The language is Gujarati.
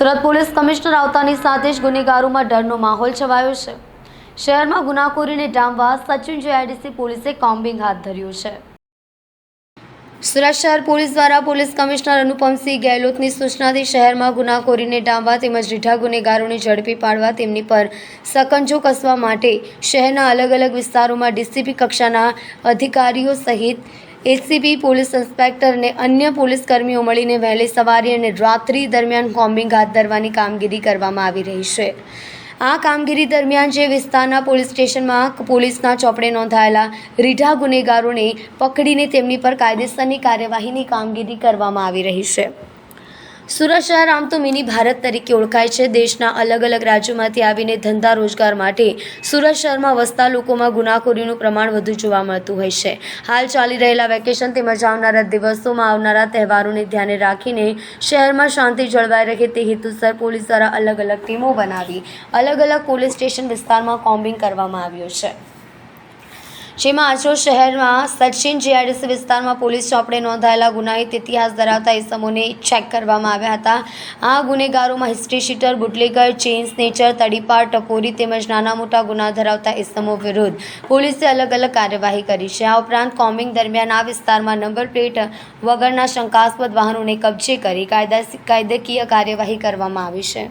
સુરત પોલીસ કમિશનર આવતાની સાથે જ ગુનેગારોમાં ડરનો માહોલ છવાયો છે। શહેરમાં ગુનાખોરીને ડામવા સચિન જીઆઈડીસી પોલીસે કોમ્બિંગ હાથ ધર્યું છે। સુરત શહેર પોલીસ દ્વારા પોલીસ કમિશનર અનુપમસિંહ ગેહલોતની સૂચનાથી શહેરમાં ગુનાખોરીને ડામવા તેમજ રીઢા ગુનેગારોને ઝડપી પાડવા તેમની પર સકંજો કસવા માટે શહેરના અલગ અલગ વિસ્તારોમાં ડીસીપી કક્ષાના અધિકારીઓ સહિત એસીપી પોલીસ ઇન્સ્પેક્ટર અને અન્ય પોલીસ કર્મીઓ મળીને વહેલી સવારે અને રાત્રિ દરમિયાન કોમ્બિંગ હાથ ધરવાની કામગીરી કરવામાં આવી રહી છે। આ કામગીરી દરમિયાન જે વિસ્તારના પોલીસ સ્ટેશનમાં પોલીસના ચોપડે નોંધાયેલા રીઢા ગુનેગારોને પકડીને તેમની પર કાયદેસરની કાર્યવાહીની કામગીરી કરવામાં આવી રહી છે। સુરત શહેર આમ તો મિની ભારત તરીકે ઓળખાય છે। દેશના અલગ અલગ રાજ્યોમાંથી આવીને ધંધા રોજગાર માટે સુરત શહેરમાં વસતા લોકોમાં ગુનાખોરીનું પ્રમાણ વધુ જોવા મળતું હોય છે। હાલ ચાલી રહેલા વેકેશન તેમજ આવનારા દિવસોમાં આવનારા તહેવારોને ધ્યાને રાખીને શહેરમાં શાંતિ જળવાઈ રહે તે હેતુસર પોલીસ દ્વારા અલગ અલગ ટીમો બનાવી અલગ અલગ પોલીસ સ્ટેશન વિસ્તારમાં કોમ્બિંગ કરવામાં આવ્યું છે। જેમાં આજરોજ શહેરમાં સચિન જીઆઈડીસી વિસ્તારમાં પોલીસ ચોપડે નોંધાયેલા ગુનાહિત ઇતિહાસ ધરાવતા ઇસમોને ચેક કરવામાં આવ્યા હતા। આ ગુનેગારોમાં history sheeter, bootlegger, chain snatcher, તડીપાર, ટપોરી તેમજ નાના મોટા ગુના ધરાવતા ઇસમો વિરુદ્ધ પોલીસે અલગ અલગ કાર્યવાહી કરી છે। આ ઉપરાંત કોમ્બિંગ દરમિયાન આ વિસ્તારમાં નંબર પ્લેટ વગરના શંકાસ્પદ વાહનોને કબજે કરી કાયદાકીય કાર્યવાહી કરવામાં આવી છે।